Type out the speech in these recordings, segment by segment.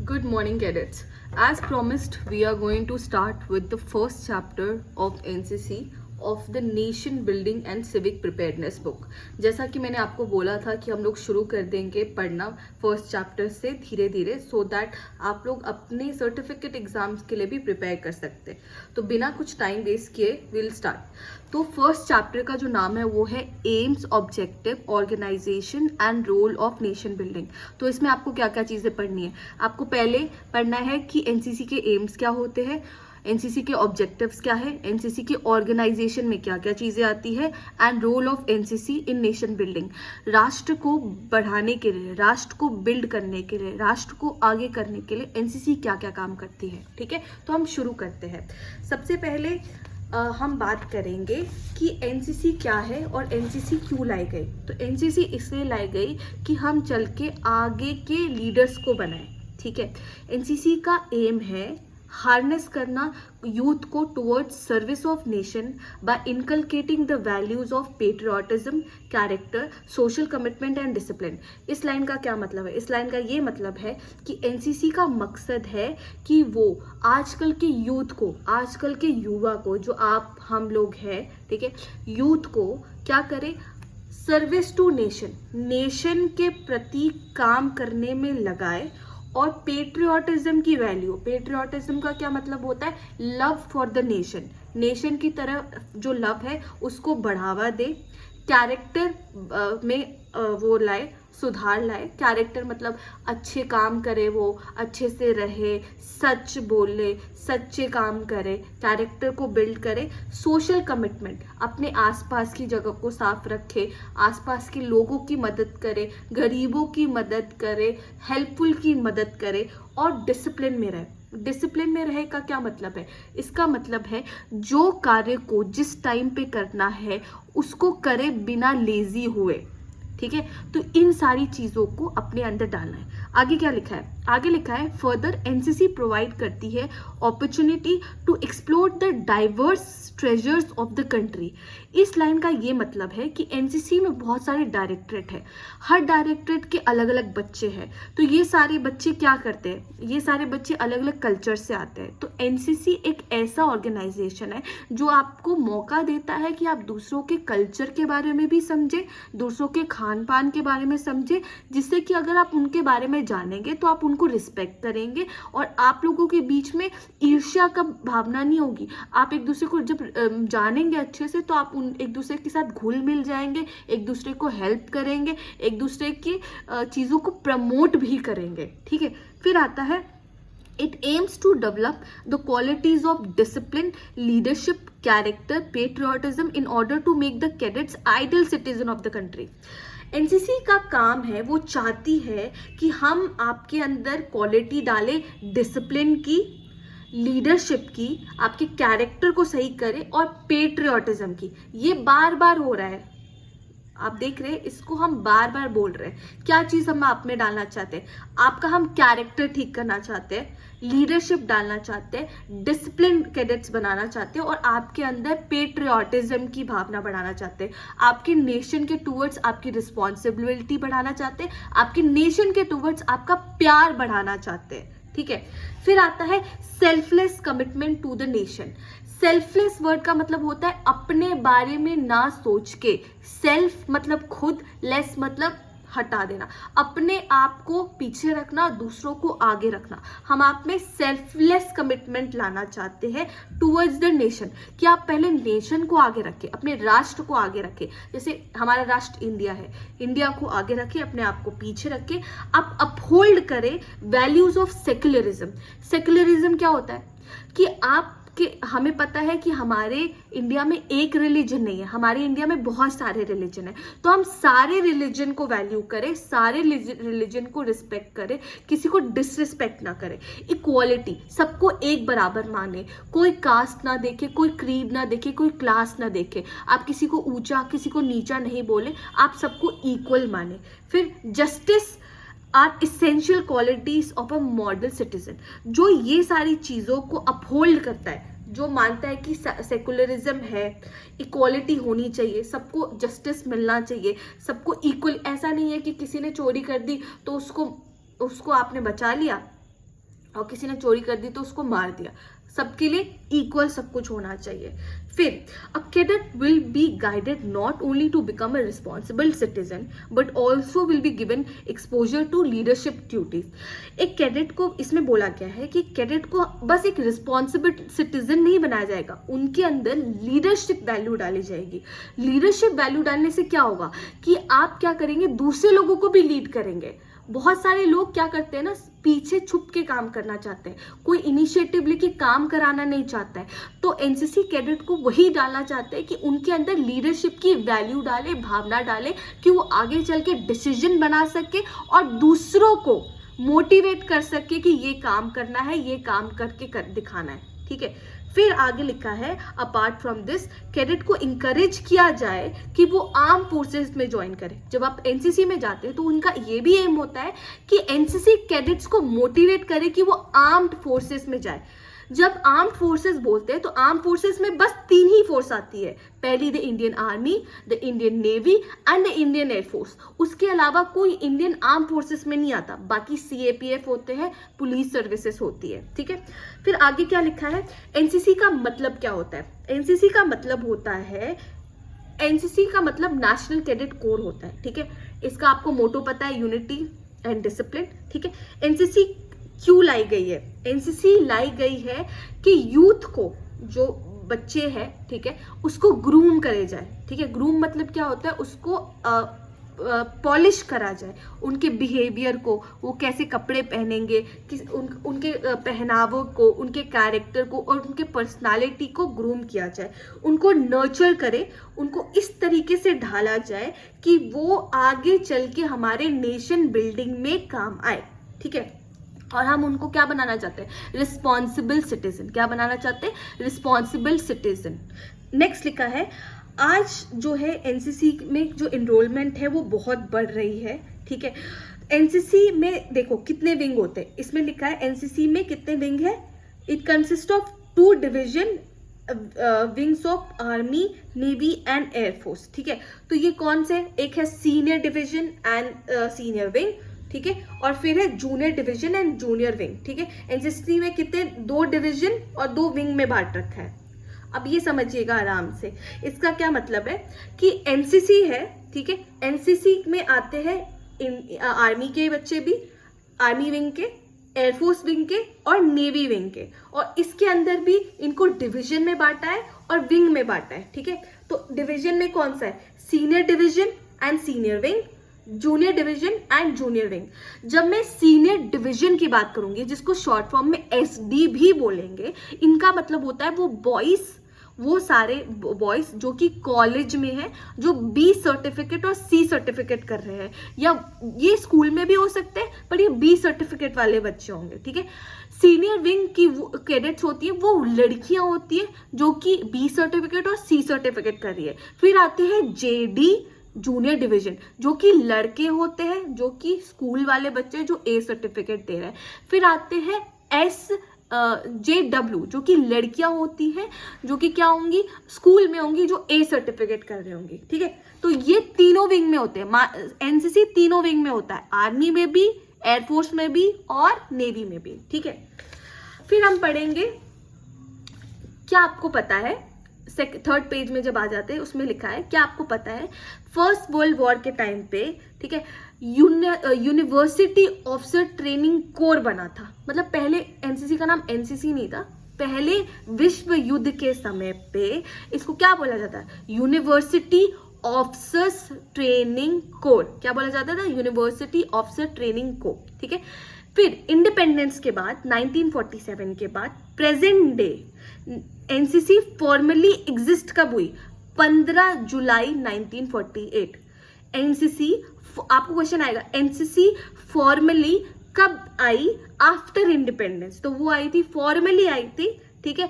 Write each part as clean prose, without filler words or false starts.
Good morning, cadets. As promised, we are going to start with the first chapter of NCC of the Nation Building and Civic Preparedness book. जैसा कि मैंने आपको बोला था कि हम लोग शुरू कर देंगे पढ़ना फर्स्ट चैप्टर से धीरे धीरे सो दैट आप लोग अपने सर्टिफिकेट एग्जाम्स के लिए भी प्रिपेयर कर सकते। तो बिना कुछ टाइम वेस्ट किए विल स्टार्ट। तो फर्स्ट चैप्टर का जो नाम है वो है aims, objective, organisation and role of nation building. तो इसमें आपको क्या क्या चीज़ें पढ़नी है? आपको पहले पढ़ना है कि एनसीसी के एम्स क्या होते हैं, एनसीसी के ऑब्जेक्टिव्स क्या है, एनसीसी के ऑर्गेनाइजेशन में क्या क्या चीज़ें आती है and role of NCC in nation building. राष्ट्र को बढ़ाने के लिए, राष्ट्र को बिल्ड करने के लिए, राष्ट्र को आगे करने के लिए एनसीसी क्या क्या काम करती है। ठीक है, तो हम शुरू करते हैं। सबसे पहले हम बात करेंगे कि एनसीसी क्या है और एनसीसी क्यों लाई गई। तो एनसीसी इसलिए लाई गई कि हम चल के आगे के लीडर्स को बनाएं। ठीक है, एनसीसी का एम है हार्नेस करना यूथ को towards service of nation by inculcating the values of patriotism, character, social commitment and discipline. इस लाइन का क्या मतलब है? इस लाइन का ये मतलब है कि एनसीसी का मकसद है कि वो आजकल के यूथ को, आजकल के युवा को, जो आप हम लोग हैं, ठीक है, यूथ को क्या करे? सर्विस टू नेशन, नेशन के प्रति काम करने में लगाए और पेट्रियाटिज्म की वैल्यू, पेट्रियाटिज्म का क्या मतलब होता है? Love for the nation, nation की तरफ जो लव है उसको बढ़ावा दे। कैरेक्टर में वो लाए, सुधार लाए। कैरेक्टर मतलब अच्छे काम करे, वो अच्छे से रहे, सच बोले, सच्चे काम करे, कैरेक्टर को बिल्ड करे। सोशल कमिटमेंट, अपने आसपास की जगह को साफ रखे, आसपास के लोगों की मदद करे, गरीबों की मदद करे, हेल्पफुल की मदद करे और डिसिप्लिन में रहे। डिसिप्लिन में रहे का क्या मतलब है? इसका मतलब है जो कार्य को जिस टाइम पे करना है उसको करे बिना लेजी हुए। ठीक है, तो इन सारी चीज़ों को अपने अंदर डालना है। आगे क्या लिखा है? आगे लिखा है फर्दर एनसीसी प्रोवाइड करती है opportunity to explore the diverse treasures of the country. इस लाइन का ये मतलब है कि एनसीसी में बहुत सारे डायरेक्टरेट है, हर डायरेक्टरेट के अलग अलग बच्चे हैं। तो ये सारे बच्चे क्या करते हैं? ये सारे बच्चे अलग अलग कल्चर से आते हैं। तो एनसीसी एक ऐसा ऑर्गेनाइजेशन है जो आपको मौका देता है कि आप दूसरों के कल्चर के बारे में भी समझें, दूसरों के खान पान के बारे में समझें, जिससे कि अगर आप उनके बारे में जानेंगे तो आप उनको रिस्पेक्ट करेंगे और आप लोगों के बीच में ईर्ष्या का भावना नहीं होगी। आप एक दूसरे को जब जानेंगे अच्छे से तो आप एक दूसरे के साथ घुल मिल जाएंगे, एक दूसरे को हेल्प करेंगे, एक दूसरे की चीज़ों को प्रमोट भी करेंगे। ठीक है, फिर आता है It aims to develop the qualities of discipline, leadership, character, patriotism in order to make the cadets ideal citizen of the country. NCC का काम है, वो चाहती है कि हम आपके अंदर क्वालिटी डालें डिसिप्लिन की, लीडरशिप की, आपके कैरेक्टर को सही करें और पेट्रियाटिज्म की। ये बार बार हो रहा है, आप देख रहे हैं, इसको हम बार बार बोल रहे हैं। क्या चीज़ हम आप में डालना चाहते हैं? आपका हम कैरेक्टर ठीक करना चाहते हैं, लीडरशिप डालना चाहते हैं, डिसिप्लिन कैडेट्स बनाना चाहते हैं और आपके अंदर पेट्रियाटिज्म की भावना बढ़ाना चाहते हैं। आपके नेशन के टूवर्ड्स आपकी रिस्पॉन्सिबिलिटी बढ़ाना चाहते हैं, आपके नेशन के टूवर्ड्स आपका प्यार बढ़ाना चाहते हैं। ठीक है, फिर आता है selfless commitment to the nation. Selfless word का मतलब होता है अपने बारे में ना सोच के। सेल्फ मतलब खुद, लेस मतलब हटा देना, अपने आप को पीछे रखना, दूसरों को आगे रखना। हम आप में सेल्फलेस कमिटमेंट लाना चाहते हैं टुवर्ड्स द नेशन, कि आप पहले नेशन को आगे रखें, अपने राष्ट्र को आगे रखें। जैसे हमारा राष्ट्र इंडिया है, इंडिया को आगे रखें, अपने आप को पीछे रखें। आप अपहोल्ड करें वैल्यूज ऑफ सेक्युलरिज्म। सेक्युलरिज्म क्या होता है? कि आप कि हमें पता है कि हमारे इंडिया में एक रिलीजन नहीं है, हमारे इंडिया में बहुत सारे रिलीजन है। तो हम सारे रिलीजन को वैल्यू करें, सारे रिलीजन को रिस्पेक्ट करें, किसी को डिसरिस्पेक्ट ना करें। इक्वालिटी, सबको एक बराबर माने, कोई कास्ट ना देखे, कोई क्रीड ना देखे, कोई क्लास ना देखे। आप किसी को ऊंचा, किसी को नीचा नहीं बोले, आप सबको इक्वल माने। फिर justice are essential qualities of a model citizen. जो ये सारी चीज़ों को अपहोल्ड करता है, जो मानता है कि सेकुलरिज्म है, इक्वालिटी होनी चाहिए, सबको जस्टिस मिलना चाहिए, सबको इक्वल। ऐसा नहीं है कि किसी ने चोरी कर दी तो उसको आपने बचा लिया, और किसी ने चोरी कर दी तो उसको मार दिया। सबके लिए इक्वल सब कुछ होना चाहिए। फिर a cadet will be guided not only to become a responsible citizen but also will be given exposure to leadership duties. एक कैडेट को इसमें बोला गया है कि कैडेट को बस एक रिस्पॉन्सिबल सिटीजन नहीं बनाया जाएगा, उनके अंदर लीडरशिप वैल्यू डाली जाएगी। लीडरशिप वैल्यू डालने से क्या होगा कि आप क्या करेंगे, दूसरे लोगों को भी लीड करेंगे। बहुत सारे लोग क्या करते हैं ना, पीछे छुप के काम करना चाहते हैं, कोई इनिशिएटिव लेके काम कराना नहीं चाहता है। तो एनसीसी कैडेट को वही डालना चाहते हैं कि उनके अंदर लीडरशिप की वैल्यू डाले, भावना डाले, कि वो आगे चल के डिसीजन बना सके और दूसरों को मोटिवेट कर सके कि ये काम करना है, ये काम करके दिखाना है। ठीक है, फिर आगे लिखा है अपार्ट फ्रॉम दिस कैडेट को इंकरेज किया जाए कि वो आर्म फोर्सेस में ज्वाइन करे। जब आप एनसीसी में जाते हैं तो उनका ये भी एम होता है कि एनसीसी कैडेट्स को मोटिवेट करे कि वो आर्म्ड फोर्सेस में जाए। जब आर्म्ड फोर्सेस बोलते हैं तो आर्म फोर्सेस में बस 3 ही फोर्स आती है, पहली the Indian army, the Indian navy and the Indian air force. उसके अलावा कोई इंडियन आर्म फोर्सेस में नहीं आता, बाकी सीएपीएफ होते हैं, पुलिस सर्विसेज होती है। ठीक है, फिर आगे क्या लिखा है, एनसीसी का मतलब क्या होता है। एनसीसी का मतलब होता है, एनसीसी का मतलब नेशनल कैडेट कोर होता है। ठीक है, इसका आपको मोटो पता है, यूनिटी एंड डिसिप्लिन। ठीक है, एनसीसी क्यों लाई गई है, एनसीसी लाई गई है कि यूथ को, जो बच्चे हैं, ठीक है, उसको ग्रूम करे जाए। ठीक है, ग्रूम मतलब क्या होता है, उसको पॉलिश करा जाए, उनके बिहेवियर को, वो कैसे कपड़े पहनेंगे, उनके पहनावों को, उनके कैरेक्टर को और उनके पर्सनालिटी को ग्रूम किया जाए, उनको नर्चर करे, उनको इस तरीके से ढाला जाए कि वो आगे चल के हमारे नेशन बिल्डिंग में काम आए। ठीक है, और हम उनको क्या बनाना चाहते हैं, रिस्पॉन्सिबल सिटीजन। क्या बनाना चाहते हैं, रिस्पॉन्सिबल सिटीजन। नेक्स्ट लिखा है, आज जो है एनसीसी में जो इनरोलमेंट है वो बहुत बढ़ रही है। ठीक है, एनसीसी में देखो कितने विंग होते हैं, इसमें लिखा है एनसीसी में कितने विंग है, it consist of 2 division wings of army, navy and air force. ठीक है, तो ये कौन से, एक है senior division and senior wing. ठीक है, और फिर है junior division and junior wing. ठीक है, एनसीसी में कितने, 2 डिवीजन और 2 विंग में बांट रखा है। अब ये समझिएगा आराम से, इसका क्या मतलब है कि एनसीसी है, ठीक है, एनसीसी में आते हैं आर्मी के बच्चे भी, आर्मी विंग के, एयरफोर्स विंग के और नेवी विंग के, और इसके अंदर भी इनको डिवीजन में बांटा है और विंग में बांटा है। ठीक है, तो डिवीजन में कौन सा है, senior division and senior wing, junior division and junior wing. जब मैं सीनियर डिवीजन की बात करूंगी, जिसको शॉर्ट फॉर्म में एसडी भी बोलेंगे, इनका मतलब होता है वो बॉयज, वो सारे बॉयज जो कि कॉलेज में है, जो बी सर्टिफिकेट और सी सर्टिफिकेट कर रहे हैं, या ये स्कूल में भी हो सकते हैं पर ये बी सर्टिफिकेट वाले बच्चे होंगे। ठीक है, सीनियर विंग की कैडेट्स होती है, वो लड़कियां होती है जो कि बी सर्टिफिकेट और सी सर्टिफिकेट कर रही है। फिर आते हैं जेडी जूनियर डिवीजन, जो कि लड़के होते हैं, जो कि स्कूल वाले बच्चे जो ए सर्टिफिकेट दे रहे हैं। फिर आते हैं SJW, जो कि लड़कियां होती हैं, जो कि क्या होंगी, स्कूल में होंगी, जो ए सर्टिफिकेट कर रही होंगी। ठीक है, तो ये तीनों विंग में होते हैं, एनसीसी तीनों विंग में होता है, आर्मी में भी, एयरफोर्स में भी और नेवी में भी। ठीक है, फिर हम पढ़ेंगे, क्या आपको पता है, 3rd पेज में जब आ जाते हैं उसमें लिखा है, क्या आपको पता है, फर्स्ट वर्ल्ड वॉर के टाइम पे, ठीक है, यूनिवर्सिटी ऑफिसर ट्रेनिंग कोर बना था। मतलब पहले एनसीसी का नाम एनसीसी नहीं था, पहले विश्व युद्ध के समय पे इसको क्या बोला जाता है, यूनिवर्सिटी ऑफिसर्स ट्रेनिंग कोर। क्या बोला जाता था, यूनिवर्सिटी ऑफिसर ट्रेनिंग कोर। ठीक है, फिर इंडिपेंडेंस के बाद 1947 के बाद present day NCC formally exist कब हुई, 15 जुलाई 1948। एनसीसी, आपको क्वेश्चन आएगा, एनसीसी फॉर्मली कब आई, आफ्टर इंडिपेंडेंस, तो वो आई थी, फॉर्मली आई थी, ठीक है,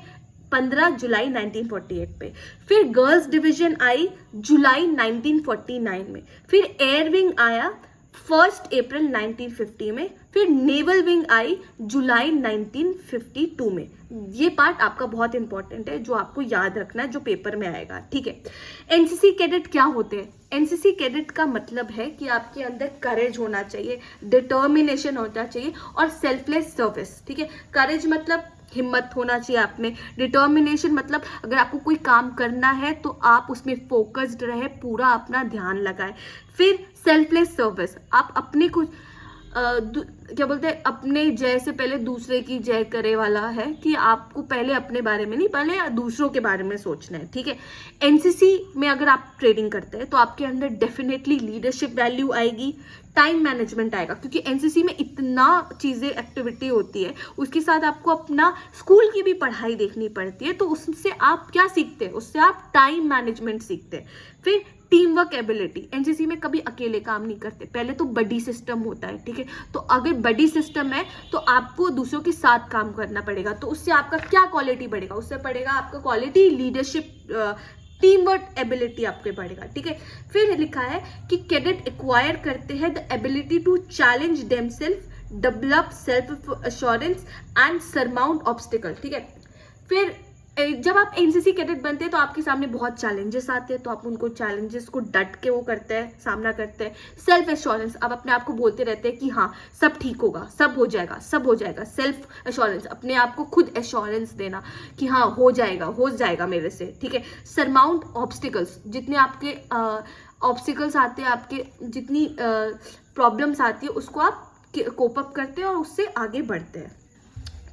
15 जुलाई 1948 पे। फिर गर्ल्स डिवीजन आई जुलाई 1949 में। फिर एयर विंग आया 1 अप्रैल 1950 में, फिर नेवल विंग आई जुलाई 1952 में। ये पार्ट आपका बहुत इंपॉर्टेंट है जो आपको याद रखना है, जो पेपर में आएगा, ठीक है। एनसीसी कैडेट क्या होते हैं? एनसीसी कैडेट का मतलब है कि आपके अंदर करेज होना चाहिए, डिटर्मिनेशन होना चाहिए और सेल्फलेस सर्विस, ठीक है। करेज मतलब हिम्मत होना चाहिए आप में, डिटर्मिनेशन मतलब अगर आपको कोई काम करना है तो आप उसमें फोकस्ड रहे, पूरा अपना ध्यान लगाए। फिर सेल्फलेस सर्विस, आप अपने कुछ क्या बोलते हैं, अपने जय से पहले दूसरे की जय करे वाला है, कि आपको पहले अपने बारे में नहीं, पहले दूसरों के बारे में सोचना है, ठीक है। एनसीसी में अगर आप ट्रेडिंग करते हैं तो आपके अंदर डेफिनेटली लीडरशिप वैल्यू आएगी, टाइम मैनेजमेंट आएगा, क्योंकि एनसीसी में इतना चीज़ें एक्टिविटी होती है, उसके साथ आपको अपना स्कूल की भी पढ़ाई देखनी पड़ती है, तो उससे आप क्या सीखते हैं? उससे आप टाइम मैनेजमेंट सीखते हैं। फिर टीम वर्क एबिलिटी, एनसीसी में कभी अकेले काम नहीं करते, पहले तो बडी सिस्टम होता है, ठीक है। तो अगर बडी सिस्टम है तो आपको दूसरों के साथ काम करना पड़ेगा, तो उससे आपका क्या क्वालिटी बढ़ेगा? उससे पड़ेगा आपका quality leadership, team work ability आपके बढ़ेगा, ठीक है। फिर लिखा है कि कैडेट एक्वायर करते हैं the ability to challenge themselves, develop self assurance and surmount obstacle, ठीक है। फिर जब आप एनसीसी कैडेट बनते हैं तो आपके सामने बहुत चैलेंजेस आते हैं, तो आप उनको चैलेंजेस को डट के वो करते हैं, सामना करते हैं। सेल्फ एश्योरेंस, आप अपने आप को बोलते रहते हैं कि हाँ सब ठीक होगा, सब हो जाएगा, सब हो जाएगा। सेल्फ एश्योरेंस, अपने आप को खुद एश्योरेंस देना कि हाँ हो जाएगा मेरे से, ठीक है। सरमाउंट ऑब्स्टिकल्स, जितने आपके ऑब्स्टिकल्स आते हैं, आपके जितनी प्रॉब्लम्स आती है उसको आप कोप अप करते हैं और उससे आगे बढ़ते हैं,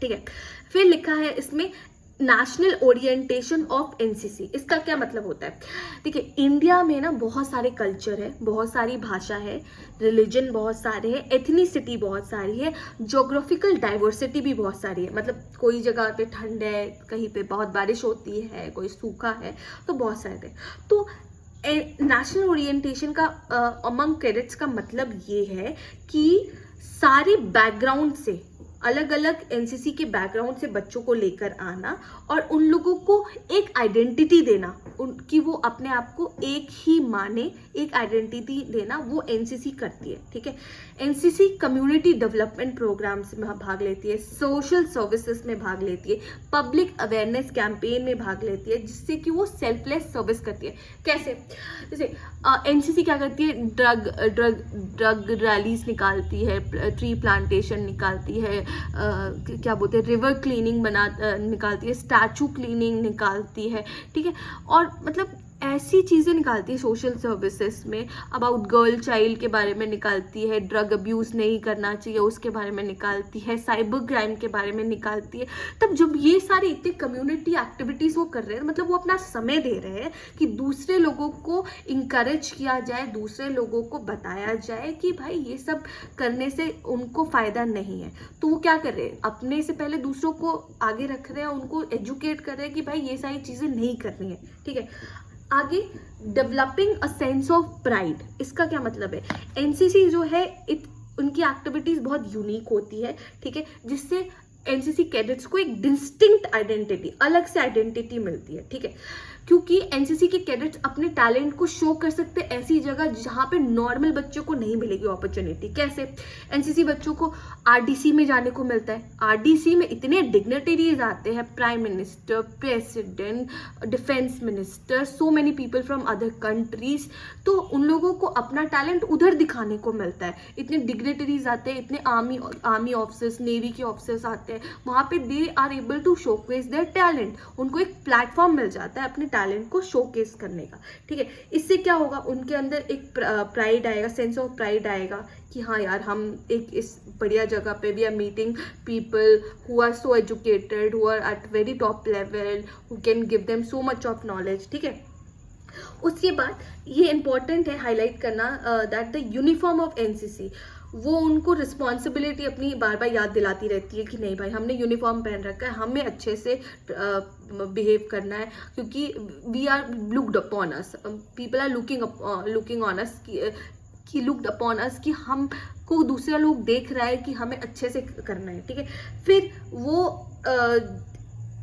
ठीक है। फिर लिखा है इसमें नेशनल ओरिएंटेशन ऑफ एनसीसी। इसका क्या मतलब होता है? देखिए, इंडिया में ना बहुत सारे कल्चर है, बहुत सारी भाषा है, रिलीजन बहुत सारे हैं, एथनिसिटी बहुत सारी है, ज्योग्राफिकल डाइवर्सिटी भी बहुत सारी है। मतलब कोई जगह पे ठंड है, कहीं पे बहुत बारिश होती है, कोई सूखा है, तो बहुत सारे थे। तो नेशनल ओरिएंटेशन का अमंग कैडेट्स का मतलब ये है कि सारे बैकग्राउंड से, अलग अलग एनसीसी के बैकग्राउंड से बच्चों को लेकर आना और उन लोगों को एक आइडेंटिटी देना, कि वो अपने आप को एक ही माने, एक आइडेंटिटी देना, वो एनसीसी करती है, ठीक है। एनसीसी कम्युनिटी डेवलपमेंट प्रोग्राम्स में भाग लेती है, सोशल सर्विसेज में भाग लेती है, पब्लिक अवेयरनेस कैंपेन में भाग लेती है, जिससे कि वो सेल्फलेस सर्विस करती है। कैसे? जैसे एनसीसी क्या करती है, ड्रग रैलीज निकालती है, ट्री प्लांटेशन निकालती है, क्या बोलते हैं, रिवर क्लीनिंग निकालती है, स्टैचू क्लीनिंग निकालती है, ठीक है। और मतलब ऐसी चीज़ें निकालती है सोशल सर्विसेज में, अबाउट गर्ल चाइल्ड के बारे में निकालती है, ड्रग अब्यूज़ नहीं करना चाहिए उसके बारे में निकालती है, साइबर क्राइम के बारे में निकालती है। तब जब ये सारी इतनी कम्युनिटी एक्टिविटीज़ वो कर रहे हैं, मतलब वो अपना समय दे रहे हैं कि दूसरे लोगों को इंकरेज किया जाए, दूसरे लोगों को बताया जाए कि भाई ये सब करने से उनको फ़ायदा नहीं है, तो वो क्या कर रहे हैं, अपने से पहले दूसरों को आगे रख रहे हैं, उनको एजुकेट कर रहे हैं कि भाई ये सारी चीज़ें नहीं करनी है, ठीक है। आगे, developing a sense of pride, इसका क्या मतलब है? एनसीसी जो है उनकी एक्टिविटीज़ बहुत यूनिक होती है, ठीक है, जिससे एनसीसी कैडेट्स को एक डिस्टिंक्ट आइडेंटिटी, अलग से आइडेंटिटी मिलती है, ठीक है। क्योंकि एनसीसी के कैडेट्स अपने टैलेंट को शो कर सकते हैं ऐसी जगह जहाँ पे नॉर्मल बच्चों को नहीं मिलेगी अपॉर्चुनिटी। कैसे? एनसीसी बच्चों को आरडीसी में जाने को मिलता है, आरडीसी में इतने डिग्नेटरीज आते हैं, prime minister, president, defence minister, so many people from other countries, तो उन लोगों को अपना टैलेंट उधर दिखाने को मिलता है। इतने डिग्नेटरीज आते हैं, इतने आर्मी ऑफिसर्स, नेवी के ऑफिसर्स आते हैं, वहाँ पे they are able to showcase their talent, उनको एक प्लेटफॉर्म मिल जाता है अपने टैलेंट को शोकेस करने का, ठीक है। इससे क्या होगा, उनके अंदर एक प्राइड आएगा, सेंस ऑफ प्राइड आएगा कि हाँ यार, हम एक इस बढ़िया जगह पे भी are meeting people who are so educated, who are at very top level, who can give them so much of knowledge, ठीक है। उसके बाद ये इंपॉर्टेंट है हाईलाइट करना that the uniform of NCC, वो उनको रिस्पॉन्सिबिलिटी अपनी बार बार याद दिलाती रहती है कि नहीं भाई, हमने यूनिफॉर्म पहन रखा है, हमें अच्छे से बिहेव करना है, क्योंकि we are looked upon us, people are looking on us, कि लुक्ड अपॉन अस, कि हमको दूसरा लोग देख रहा है कि हमें अच्छे से करना है, ठीक है। फिर वो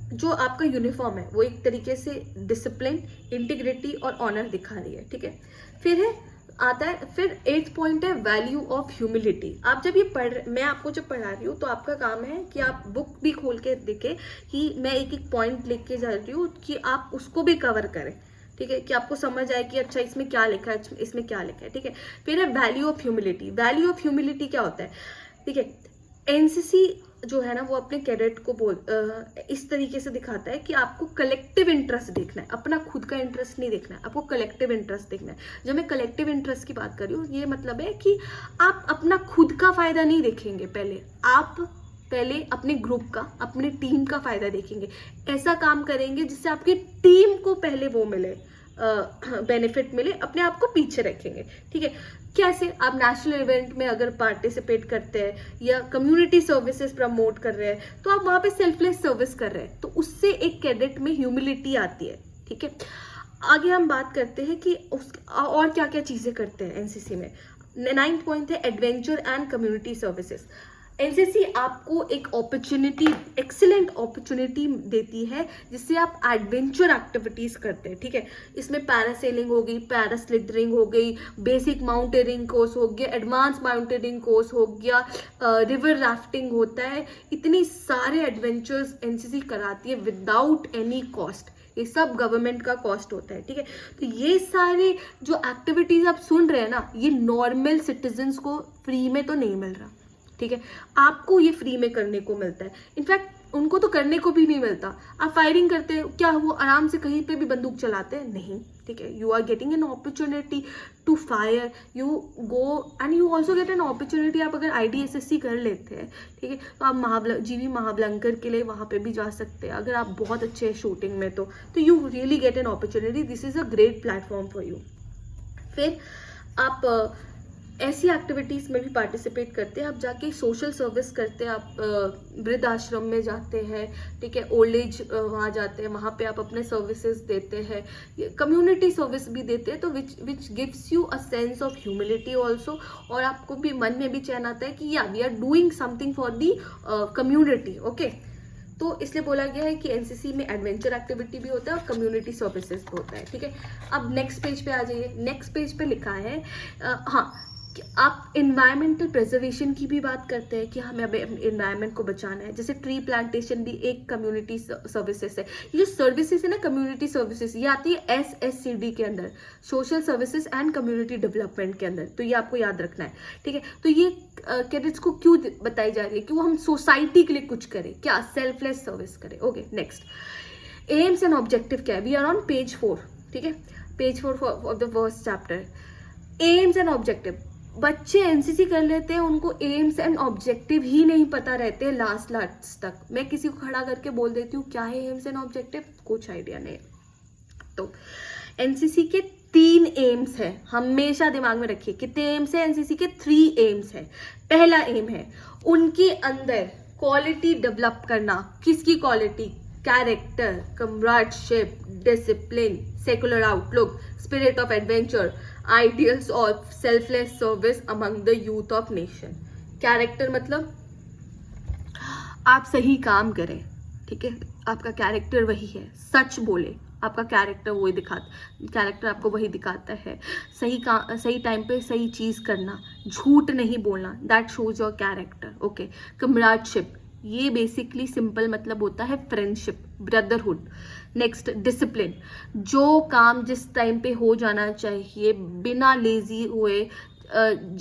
जो आपका यूनिफॉर्म है वो एक तरीके से डिसिप्लिन, इंटीग्रिटी और ऑनर दिखा रही है, ठीक है। फिर है आता है। फिर 8th पॉइंट है वैल्यू ऑफ ह्यूमिलिटी। आप जब ये मैं आपको जब पढ़ा रही हूँ तो आपका काम है कि आप बुक भी खोल के देखें कि मैं एक एक पॉइंट लिख के जा रही हूँ कि आप उसको भी कवर करें, ठीक है, कि आपको समझ आए कि अच्छा इसमें क्या लिखा है, इसमें क्या लिखा है, ठीक है। फिर है value of humility. Value of humility क्या होता है, ठीक है। एनसीसी जो है ना वो अपने कैडेट को इस तरीके से दिखाता है कि आपको कलेक्टिव इंटरेस्ट देखना है, अपना खुद का इंटरेस्ट नहीं देखना है, आपको कलेक्टिव इंटरेस्ट देखना है। जब मैं कलेक्टिव इंटरेस्ट की बात कर रही हूँ, ये मतलब है कि आप अपना खुद का फायदा नहीं देखेंगे, पहले अपने ग्रुप का, अपने टीम का फायदा देखेंगे। ऐसा काम करेंगे जिससे आपकी टीम को पहले वो मिले, बेनिफिट मिले, अपने आप को पीछे रखेंगे, ठीक है। कैसे? आप नेशनल इवेंट में अगर पार्टिसिपेट करते हैं या कम्युनिटी सर्विसेज प्रमोट कर रहे हैं तो आप वहां पे सेल्फलेस सर्विस कर रहे हैं, तो उससे एक कैडेट में ह्यूमिलिटी आती है, ठीक है। आगे हम बात करते हैं कि और क्या क्या चीजें करते हैं एनसीसी में। 9th पॉइंट है adventure and community services. NCC आपको एक अपॉर्चुनिटी, एक्सीलेंट अपॉर्चुनिटी देती है जिससे आप एडवेंचर एक्टिविटीज करते हैं, ठीक है। इसमें पैरासेलिंग हो गई, पैरास्लिडरिंग हो गई, बेसिक माउंटेनिंग कोर्स हो गया, एडवांस माउंटेनिंग कोर्स हो गया, रिवर राफ्टिंग होता है। इतनी सारे एडवेंचर्स एनसीसी कराती है विदाउट एनी कॉस्ट, ये सब गवर्नमेंट का कॉस्ट होता है, ठीक है। तो ये सारे जो एक्टिविटीज आप सुन रहे हैं ना, ये नॉर्मल सिटीजन्स को फ्री में तो नहीं मिल रहा, ठीक है। आपको ये फ्री में करने को मिलता है, इनफैक्ट उनको तो करने को भी नहीं मिलता। आप फायरिंग करते हैं क्या, वो आराम से कहीं पे भी बंदूक चलाते हैं? नहीं, ठीक है। You are getting an opportunity to fire, you go and you also get an opportunity. आप अगर IDSSC कर लेते हैं, ठीक है, तो आप GV महाबलंकर के लिए वहाँ पे भी जा सकते हैं अगर आप बहुत अच्छे हैं शूटिंग में, तो you really get an opportunity. This is a great platform for you. फिर आप ऐसी एक्टिविटीज़ में भी पार्टिसिपेट करते हैं, आप जाके सोशल सर्विस करते हैं, आप वृद्ध आश्रम में जाते हैं, ठीक है, ओल्ड एज वहाँ जाते हैं, वहाँ पे आप अपने सर्विसेज देते हैं, कम्युनिटी सर्विस भी देते हैं, तो which gives you a sense of humility also, और आपको भी मन में भी चैन आता है कि या we are doing something for the community, okay. तो इसलिए बोला गया है कि एनसीसी में एडवेंचर एक्टिविटी भी होता है और कम्युनिटी सर्विसेज भी होता है, ठीक है। अब नेक्स्ट पेज पे आ जाइए। नेक्स्ट पेज पे लिखा है आप इन्वायरमेंटल प्रिजर्वेशन की भी बात करते हैं कि हमें अब इन्वायरमेंट को बचाना है। जैसे ट्री प्लांटेशन भी एक कम्युनिटी सर्विसेज है। ये जो सर्विसेज है ना, कम्युनिटी सर्विसेज, ये आती है SSCD के अंदर, social services and community development के अंदर। तो ये आपको याद रखना है, ठीक है। तो ये कैडेट्स को क्यों बताई जा रही है कि वो हम सोसाइटी के लिए कुछ करें, क्या सेल्फलेस सर्विस करें। Okay, next AIIMS and objective क्या है। वी आर ऑन पेज 4, ठीक है, page 4 of the first chapter. AIIMS and objective, बच्चे एनसीसी कर लेते हैं, उनको एम्स एंड ऑब्जेक्टिव ही नहीं पता रहते लास्ट तक। मैं किसी को खड़ा करके बोल देती हूँ क्या है एम्स एंड ऑब्जेक्टिव, कुछ आइडिया नहीं। तो एनसीसी के 3 एम्स है, हमेशा दिमाग में रखिए। कितने एम्स है एनसीसी के? 3 एम्स है। पहला एम है उनके अंदर क्वालिटी डेवलप करना। किसकी quality? Character, comradeship, discipline, secular outlook, spirit of adventure, ideals of selfless service among the youth of nation. Character मतलब आप सही काम करें, ठीक है, आपका कैरेक्टर वही है, सच बोले, आपका कैरेक्टर आपको वही दिखाता है। सही टाइम पे सही चीज करना, झूठ नहीं बोलना, that shows your character, okay. Comradeship, ये बेसिकली सिंपल मतलब होता है फ्रेंडशिप, ब्रदरहुड। नेक्स्ट डिसिप्लिन, जो काम जिस टाइम पे हो जाना चाहिए बिना लेजी हुए।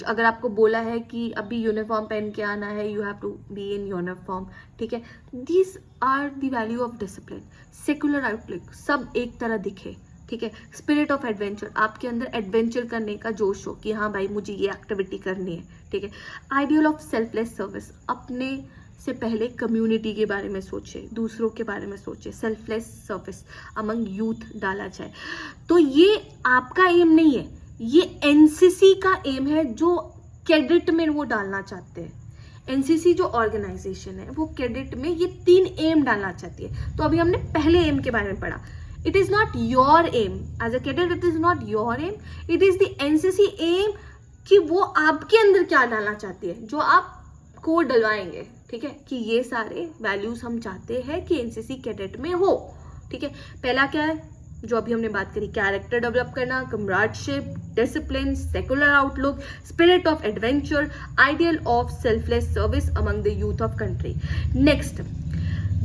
अगर आपको बोला है कि अभी यूनिफॉर्म पहन के आना है, you have to be in uniform, ठीक है। These are the value of discipline. Secular outlook, सब एक तरह दिखे, ठीक है। स्पिरिट ऑफ एडवेंचर, आपके अंदर एडवेंचर करने का जोश हो कि हाँ भाई मुझे ये एक्टिविटी करनी है, ठीक है। आइडियल ऑफ सेल्फलेस सर्विस, अपने से पहले कम्युनिटी के बारे में सोचे, दूसरों के बारे में सोचे, सेल्फलेस सर्विस अमंग यूथ डाला जाए। तो ये आपका एम नहीं है, ये एनसीसी का एम है जो कैडेट में वो डालना चाहते हैं। एनसीसी जो ऑर्गेनाइजेशन है वो कैडेट में ये 3 एम डालना चाहती है। तो अभी हमने पहले एम के बारे में पढ़ा। It is not your aim as a cadet, it is not your aim, it is the NCC aim कि वो आपके अंदर क्या डालना चाहती है, जो आप को डलवाएंगे, ठीक है, कि ये सारे वैल्यूज हम चाहते हैं कि एनसीसी कैडेट में हो, ठीक है। पहला क्या है? जो अभी हमने बात करी, कैरेक्टर डेवलप करना, comradeship, discipline, secular outlook, spirit of adventure, ideal of selfless service among the youth of country. Next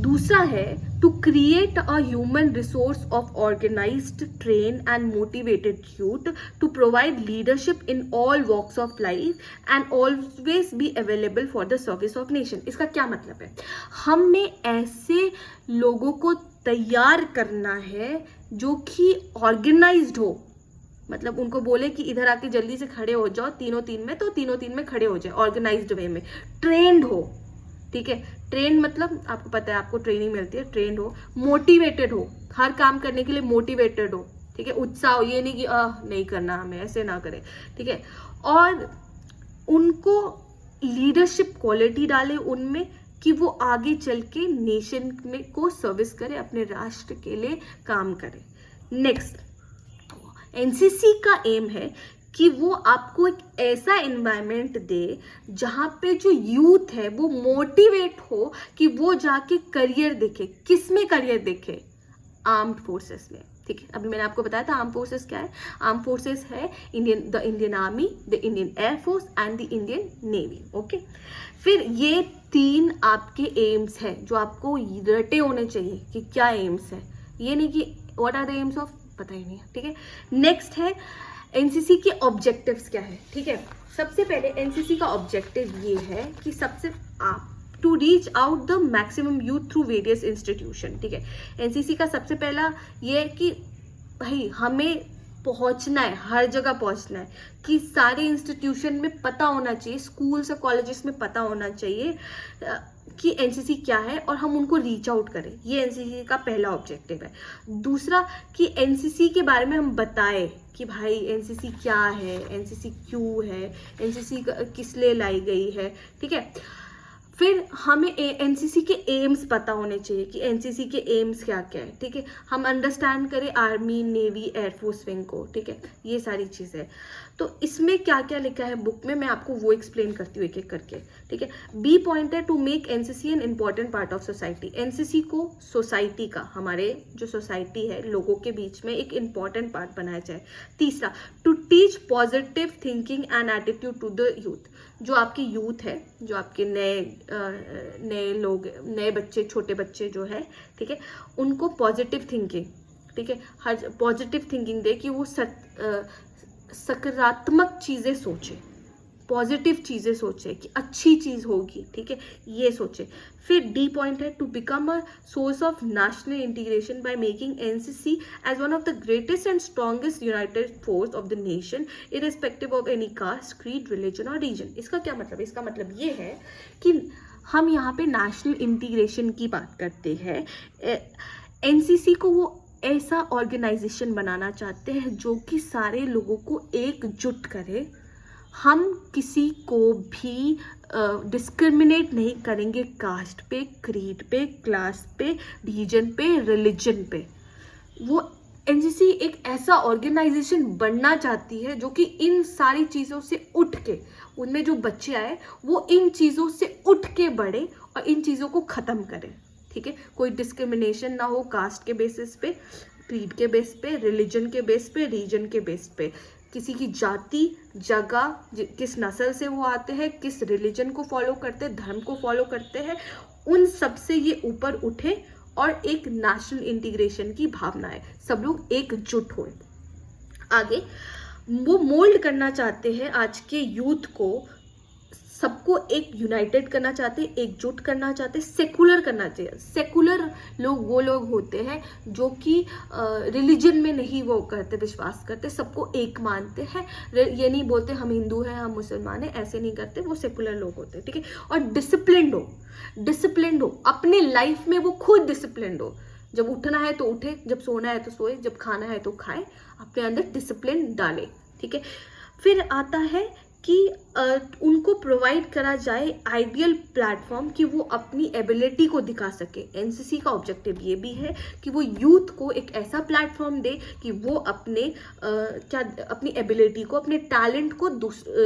दूसरा है to create a human resource of organised, train and motivated youth to provide leadership in all walks of life and always be available for the service of nation. इसका क्या मतलब है? हमें ऐसे लोगों को तैयार करना है जो कि ऑर्गेनाइज्ड हो, मतलब उनको बोले कि इधर आके जल्दी से खड़े हो जाओ तीनों तीन में, तो तीनों तीन में खड़े हो जाए ऑर्गेनाइज्ड वे में, ट्रेंड हो, ठीक है। ट्रेन मतलब आपको पता है, आपको ट्रेनिंग मिलती है, ट्रेंड हो, मोटिवेटेड हो, हर काम करने के लिए मोटिवेटेड हो, ठीक है, उत्साह हो, ये नहीं कि नहीं करना हमें, ऐसे ना करें, ठीक है। और उनको लीडरशिप क्वालिटी डाले उनमें कि वो आगे चल के नेशन में को सर्विस करे, अपने राष्ट्र के लिए काम करे। नेक्स्ट एनसीसी का एम है कि वो आपको एक ऐसा एनवायरनमेंट दे जहाँ पे जो यूथ है वो मोटिवेट हो कि वो जाके करियर देखे। किस में करियर देखे? आर्म्ड फोर्सेस में, ठीक है। अभी मैंने आपको बताया था आर्म फोर्सेस क्या है। आर्म फोर्सेस है the Indian army, the Indian air force and the Indian navy, okay. फिर ये 3 आपके एम्स है जो आपको रटे होने चाहिए कि क्या एम्स है, ये नहीं कि what are the aims of, पता ही नहीं है, ठीक है। नेक्स्ट है एनसीसी के ऑब्जेक्टिव्स क्या है, ठीक है। सबसे पहले एनसीसी का ऑब्जेक्टिव ये है कि सबसे आप to reach out the maximum youth through various institution, ठीक है। एनसीसी का सबसे पहला ये है कि भाई हमें पहुंचना है, हर जगह पहुंचना है, कि सारे इंस्टीट्यूशन में पता होना चाहिए, स्कूल से कॉलेजेस में पता होना चाहिए कि एनसीसी क्या है और हम उनको रीच आउट करें। ये एनसीसी का पहला ऑब्जेक्टिव है। दूसरा कि एनसीसी के बारे में हम बताएं कि भाई एनसीसी क्या है, एनसीसी क्यों है, एनसीसी किस लिए लाई गई है, ठीक है। फिर हमें एनसीसी के एम्स पता होने चाहिए कि एनसीसी के एम्स क्या क्या है, ठीक है। हम अंडरस्टैंड करें आर्मी, नेवी, एयरफोर्स विंग को, ठीक है। ये सारी चीज़ें, तो इसमें क्या क्या लिखा है बुक में मैं आपको वो एक्सप्लेन करती हूँ एक एक करके, ठीक है। बी पॉइंट है to make NCC an important part of society. NCC को सोसाइटी का, हमारे जो सोसाइटी है लोगों के बीच में एक इम्पॉर्टेंट पार्ट बनाया जाए। तीसरा to teach positive thinking and attitude to the youth. जो आपकी यूथ है, जो आपके नए लोग, नए बच्चे, छोटे बच्चे जो है, ठीक है, उनको पॉजिटिव थिंकिंग, ठीक है, हर पॉजिटिव थिंकिंग दे कि वो सकारात्मक चीज़ें सोचे, पॉजिटिव चीज़ें सोचे कि अच्छी चीज़ होगी, ठीक है, ये सोचे। फिर डी पॉइंट है to become a source of national integration by making NCC as one of the greatest and strongest united force of the nation irrespective of any caste, creed, religion और रीजन। इसका क्या मतलब है? इसका मतलब ये है कि हम यहाँ पे नेशनल इंटीग्रेशन की बात करते हैं। एनसीसी को वो ऐसा ऑर्गेनाइजेशन बनाना चाहते हैं जो कि सारे लोगों को एकजुट करे। हम किसी को भी डिस्क्रिमिनेट नहीं करेंगे कास्ट पे, क्रीड पे, क्लास पे, रीजन पे, रिलीजन पे। वो एनसीसी एक ऐसा ऑर्गेनाइजेशन बनना चाहती है जो कि इन सारी चीज़ों से उठ के, उनमें जो बच्चे आए वो इन चीज़ों से उठ के बढ़े और इन चीज़ों को ख़त्म करें, ठीक है। कोई डिस्क्रिमिनेशन ना हो कास्ट के बेसिस पे, क्रीड के बेस पे, रिलीजन के बेस पे, रीजन के बेस पे, किसी की जाति, जगह, किस नस्ल से वो आते हैं, किस रिलीजन को फॉलो करते हैं, धर्म को फॉलो करते हैं, उन सब से ये ऊपर उठे और एक नेशनल इंटीग्रेशन की भावना है, सब लोग एकजुट हों। आगे वो मोल्ड करना चाहते हैं आज के यूथ को, सबको एक यूनाइटेड करना चाहते हैं, एकजुट करना चाहते हैं, सेकुलर करना चाहिए। सेकुलर लोग वो लोग होते हैं जो कि रिलीजन में नहीं वो करते, विश्वास करते, सबको एक मानते हैं। ये नहीं बोलते हम हिंदू हैं, हम मुसलमान हैं, ऐसे नहीं करते, वो सेकुलर लोग होते हैं, ठीक है। और डिसिप्लिन्ड हो, डिसिप्लिन्ड हो अपने लाइफ में, वो खुद डिसिप्लिन्ड हो। जब उठना है तो उठे, जब सोना है तो सोए, जब खाना है तो खाए, अपने अंदर डिसिप्लिन डाले, ठीक है। फिर आता है कि उनको प्रोवाइड करा जाए आइडियल प्लेटफॉर्म कि वो अपनी एबिलिटी को दिखा सके। एनसीसी का ऑब्जेक्टिव ये भी है कि वो यूथ को एक ऐसा प्लेटफॉर्म दे कि वो अपनी एबिलिटी को, अपने टैलेंट को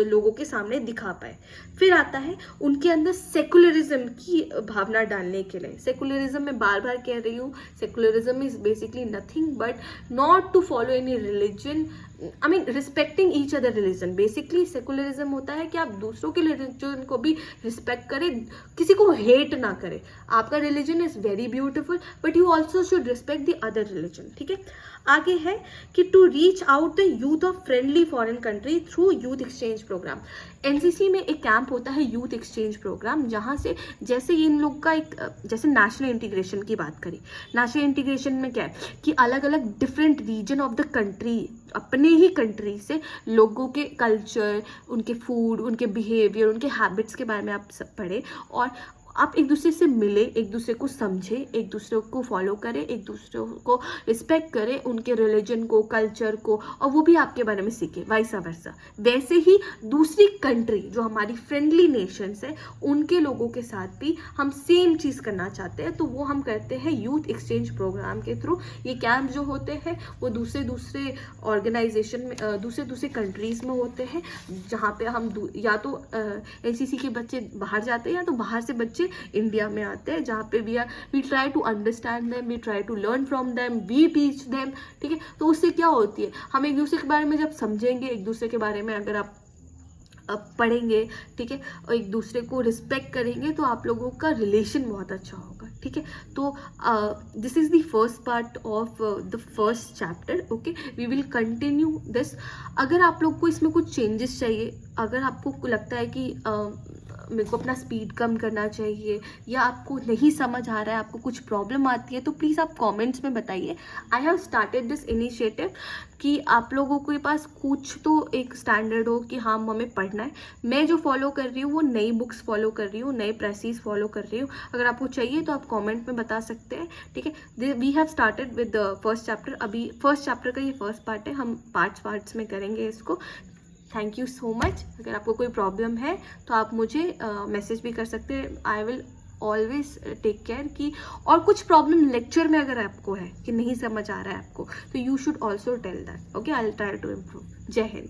लोगों के सामने दिखा पाए। फिर आता है उनके अंदर सेकुलरिज्म की भावना डालने के लिए। सेकुलरिज्म मैं बार बार कह रही हूँ, secularism is basically nothing but not to follow any religion, I mean respecting each other religion. Basically secularism होता है कि आप दूसरों के रिलीजन को भी रिस्पेक्ट करें, किसी को हेट ना करें। आपका religion is very beautiful but you also should respect the other religion, ठीक है। आगे है कि to reach out the youth of friendly foreign country through youth exchange program. NCC में एक कैंप होता है यूथ एक्सचेंज प्रोग्राम, जहाँ से जैसे इन लोग का एक जैसे नेशनल इंटीग्रेशन की बात करें, नेशनल इंटीग्रेशन में क्या है कि अलग अलग different region of the country, अपने ही कंट्री से लोगों के कल्चर, उनके फूड, उनके बिहेवियर, उनके हैबिट्स के बारे में आप सब पढ़े और आप एक दूसरे से मिले, एक दूसरे को समझे, एक दूसरे को फॉलो करें, एक दूसरे को रिस्पेक्ट करें, उनके रिलीजन को, कल्चर को, और वो भी आपके बारे में सीखे, वाइसा वर्सा। वैसे ही दूसरी कंट्री जो हमारी फ्रेंडली नेशंस है, उनके लोगों के साथ भी हम सेम चीज़ करना चाहते हैं, तो वो हम करते हैं यूथ एक्सचेंज प्रोग्राम के थ्रू। ये कैंप जो होते हैं वो दूसरे ऑर्गेनाइजेशन में, दूसरे कंट्रीज़ में होते हैं, जहाँ पे हम या तो एनसीसी के बच्चे बाहर जाते हैं या तो बाहर से बच्चे इंडिया में आते हैं, जहाँ पे we try to understand them, we try to learn from them, we teach them, ठीक है। तो उससे क्या होती है, हम एक दूसरे के बारे में जब समझेंगे, एक दूसरे के बारे में अगर आप पढ़ेंगे, ठीक है, और एक दूसरे को रिस्पेक्ट करेंगे, तो आप लोगों का रिलेशन बहुत अच्छा होगा, ठीक है। तो this is the first part of the first chapter, okay. We will continue this. अगर आप लोग को इसमें कुछ चेंजेस चाहिए, अगर आपको लगता है कि मेरे को अपना स्पीड कम करना चाहिए, या आपको नहीं समझ आ रहा है, आपको कुछ प्रॉब्लम आती है, तो प्लीज़ आप कमेंट्स में बताइए। I have started this initiative कि आप लोगों के पास कुछ तो एक स्टैंडर्ड हो कि हाँ हमें पढ़ना है। मैं जो फॉलो कर रही हूँ वो नई बुक्स फॉलो कर रही हूँ, नए प्रेसेस फॉलो कर रही हूँ। अगर आपको चाहिए तो आप कमेंट में बता सकते हैं, ठीक है। We have started with the first chapter. अभी फर्स्ट चैप्टर का ये फर्स्ट पार्ट है, हम पार्ट्स में करेंगे इसको। Thank you so much. अगर आपको कोई प्रॉब्लम है तो आप मुझे मैसेज भी कर सकते हैं। I will always take care कि, और कुछ प्रॉब्लम लेक्चर में अगर आपको है कि नहीं समझ आ रहा है आपको, तो you should also tell that, okay. I will try to improve. जय हिंद।